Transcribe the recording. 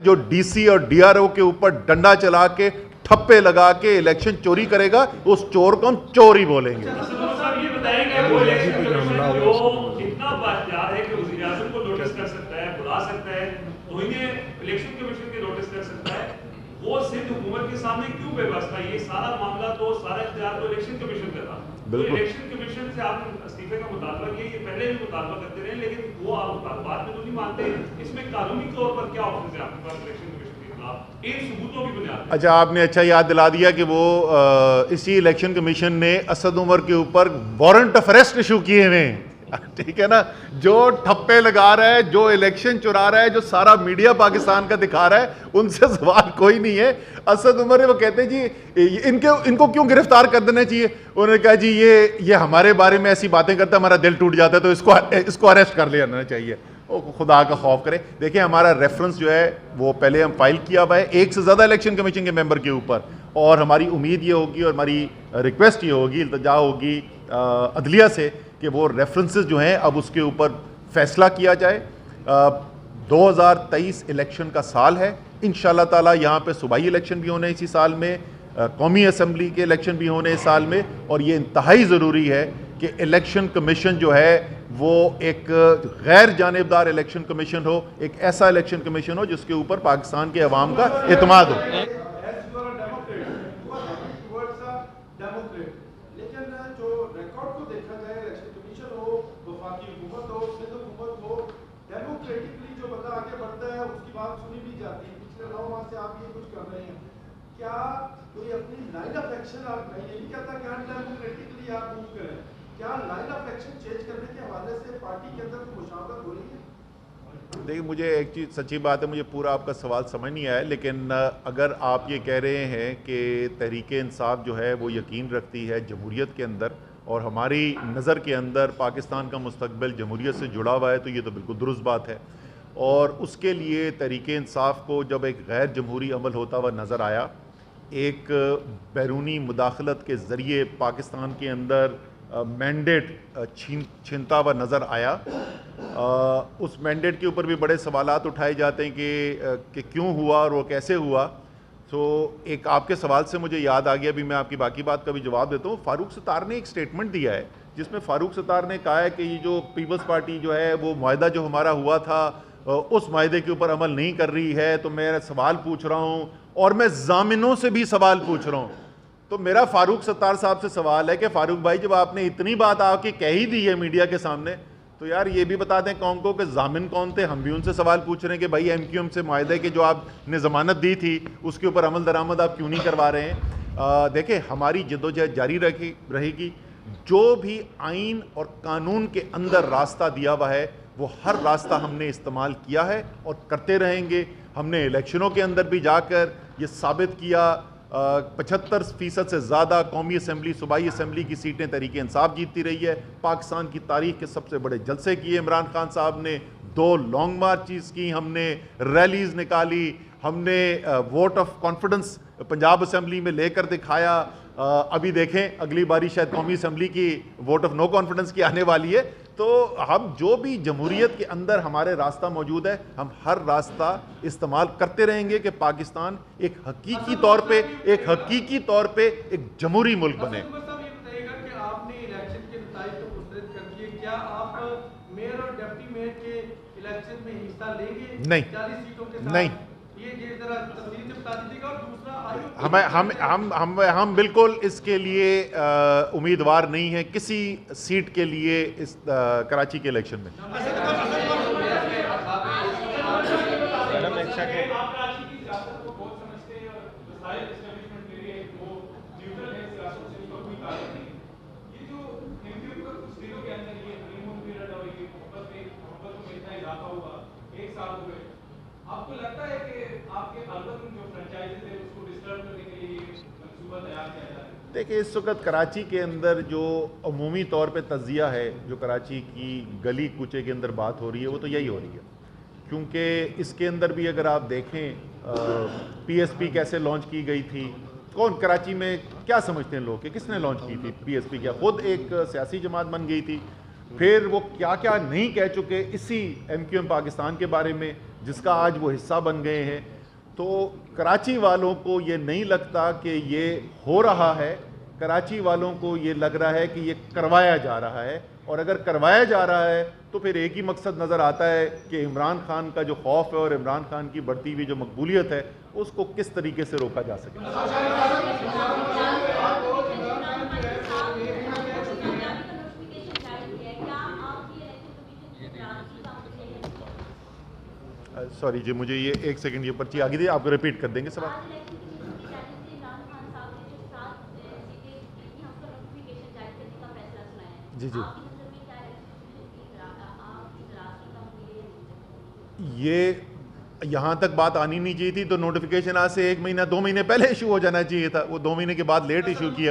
जो डीसी और डीआरओ के ऊपर डंडा चला के ठप्पे लगा के इलेक्शन चोरी करेगा, उस चोर को हम चोर ही बोलेंगे। साहब ये बताएंगे वो इलेक्शन कमीशन जो इतना बाख्तियार है कि वज़ीर आज़म को नोटिस कर सकता है, बुला सकता है, उन्हें इलेक्शन कमीशन के नोटिस कर सकता है, वो सिंध हुकूमत के सामने क्यों बेबस था? ये सारा मामला तो सारा इख्तियार तो इलेक्शन कमीशन का था। तो इलेक्शन कमीशन से आप इस्तीफे का मुतालबा किए, ये पहले भी मुतालबा करते रहे, लेकिन वो आप मुतालबात में तो नहीं मानते। इसमें कानूनी तौर पर क्या ऑप्शन है आपके पास इलेक्शन कमीशन के खिलाफ इन सबूतों की बुनियाद पर? अच्छा, आपने अच्छा याद दिला दिया कि वो इसी इलेक्शन कमीशन ने असद उमर के ऊपर वारंट ऑफ अरेस्ट इशू किए हुए हैं। ठीक है ना, जो ठप्पे लगा रहा है, जो इलेक्शन चुरा रहा है, जो सारा मीडिया पाकिस्तान का दिखा रहा है, उनसे सवाल कोई नहीं है। असद उमर वो कहते हैं जी इनको क्यों गिरफ्तार कर देना चाहिए। उन्होंने कहा जी ये हमारे बारे में ऐसी बातें करता है, हमारा दिल टूट जाता है, तो इसको अरेस्ट कर लेना चाहिए। खुदा का खौफ करे। देखिए, हमारा रेफरेंस जो है वो पहले हम फाइल किया हुआ है एक से ज़्यादा इलेक्शन कमीशन के मेंबर के ऊपर, और हमारी उम्मीद ये होगी और हमारी रिक्वेस्ट ये होगी, इल्तजा होगी अदलिया से कि वो रेफरेंसेस जो हैं अब उसके ऊपर फैसला किया जाए। 2023 इलेक्शन का साल है, इंशाल्लाह ताला यहाँ पे सूबाई इलेक्शन भी होने इसी साल में, कौमी असम्बली के इलेक्शन भी होने इस साल में, और ये इंतहाई ज़रूरी है कि इलेक्शन कमीशन जो है वो एक गैर जानिबदार इलेक्शन कमीशन हो, एक ऐसा इलेक्शन कमीशन हो जिसके ऊपर पाकिस्तान के अवाम का एतमाद हो। लेकिन जो रिकॉर्ड को देखा जाए, इलेक्शन कमीशन हो, वफाकी हुकूमत हो, सिंध हुकूमत हो, डेमोक्रेटिकली जो बंदा आगे बढ़ता है उसकी बात सुनी भी जाती है। पिछले 9 माह से आप ये कुछ कर रहे हैं, क्या कोई अपनी लाइन ऑफ एक्शन, आप मैं ये नहीं कहता कि अनडेमोक्रेटिकली आप मूव करें, क्या लाइन ऑफ एक्शन चेंज करने के हवाले से पार्टी के अंदर मुशावरत हो रही है? देखिए, मुझे एक चीज़ सच्ची बात है, मुझे पूरा आपका सवाल समझ नहीं आया, लेकिन अगर आप ये कह रहे हैं कि तहरीक इंसाफ जो है वो यकीन रखती है जमहूरियत के अंदर, और हमारी नज़र के अंदर पाकिस्तान का मुस्तकबिल जमहूरियत से जुड़ा हुआ है, तो ये तो बिल्कुल दुरुस्त बात है। और उसके लिए तहरीक इंसाफ को जब एक गैर जमहूरी अमल होता हुआ नज़र आया, एक बैरूनी मुदाखलत के ज़रिए पाकिस्तान के अंदर मैंडेट छीनता हुआ नज़र आया, उस मैंडेट के ऊपर भी बड़े सवालात उठाए जाते हैं कि क्यों हुआ और वो कैसे हुआ। तो एक आपके सवाल से मुझे याद आ गया, अभी मैं आपकी बाकी बात का भी जवाब देता हूँ। फारूक सत्तार ने एक स्टेटमेंट दिया है जिसमें फारूक सत्तार ने कहा है कि ये जो पीपल्स पार्टी जो है वो मुआहदा जो हमारा हुआ था उस मुआहदे के ऊपर अमल नहीं कर रही है। तो मैं सवाल पूछ रहा हूँ और मैं ज़ामिनों से भी सवाल पूछ रहा हूँ। तो मेरा फारूक सत्तार साहब से सवाल है कि फारूक भाई, जब आपने इतनी बात आके कह ही दी है मीडिया के सामने, तो यार ये भी बता दें कौन को कि जामिन कौन थे। हम भी उनसे सवाल पूछ रहे हैं कि भाई MQM से मुआहदे की जो आपने ज़मानत दी थी उसके ऊपर अमल दरामद आप क्यों नहीं करवा रहे हैं। देखिए, हमारी जद्दोजहद जारी रहेगी। जो भी आइन और कानून के अंदर रास्ता दिया हुआ है वो हर रास्ता हमने इस्तेमाल किया है और करते रहेंगे। हमने इलेक्शनों के अंदर भी जाकर ये साबित किया, 75% से ज़्यादा कौमी असम्बली, सूबाई असम्बली की सीटें तहरीक इंसाफ जीतती रही है। पाकिस्तान की तारीख के सबसे बड़े जलसे किए इमरान खान साहब ने, 2 लॉन्ग मार्चेस की, हमने रैलीज निकाली, हमने vote of confidence Punjab assembly में लेकर दिखाया। अभी देखें अगली बारी शायद कौमी असम्बली की वोट ऑफ नो कॉन्फिडेंस की आने वाली है। तो हम जो भी जमहूरियत के अंदर हमारे रास्ता मौजूद है, हम हर रास्ता इस्तेमाल करते रहेंगे कि पाकिस्तान एक हकीकी तौर पे एक जमहूरी मुल्क बने। ये बताइएगा कि आपने इलेक्शन के नतीजे तो मुस्तरद कर दिए, क्या आप मेयर और डिप्टी मेयर के इलेक्शन में हिस्सा लेंगे? नहीं, 40 सीटों के साथ? नहीं, ये जरा तफसील से बता दीजिएगा। और दूसरा, हम बिल्कुल इसके लिए उम्मीदवार नहीं है किसी सीट के लिए इस कराची के इलेक्शन में। आपको लगता है कि आपके अर्बन जो फ्रेंचाइजीज है उसको डिस्टर्ब करने के लिए मंसूबा तैयार किया जा रहा है? देखिए, इस वक्त कराची के अंदर जो अमूमी तौर पे तज्जिया है, जो कराची की गली कूचे के अंदर बात हो रही है, वो तो यही हो रही है। क्योंकि इसके अंदर भी अगर आप देखें PSP कैसे लॉन्च की गई थी, कौन कराची में क्या समझते हैं लोग कि किसने लॉन्च की थी PSP? क्या खुद एक सियासी जमात बन गई थी? फिर वो क्या क्या नहीं कह चुके इसी MQM पाकिस्तान के बारे में, जिसका आज वो हिस्सा बन गए हैं। तो कराची वालों को ये नहीं लगता कि ये हो रहा है, कराची वालों को ये लग रहा है कि ये करवाया जा रहा है। और अगर करवाया जा रहा है तो फिर एक ही मकसद नज़र आता है कि इमरान खान का जो खौफ है और इमरान खान की बढ़ती हुई जो मकबूलियत है उसको किस तरीके से रोका जा सके। सॉरी जी, मुझे ये 1 सेकंड ये पर्ची आ गई थी, आप रिपीट कर देंगे सवाल? जी जी, ये यहाँ तक बात आनी नहीं चाहिए थी, तो नोटिफिकेशन आज से 1 महीना 2 महीने पहले इशू हो जाना चाहिए था। वो 2 महीने के बाद लेट इशू किया।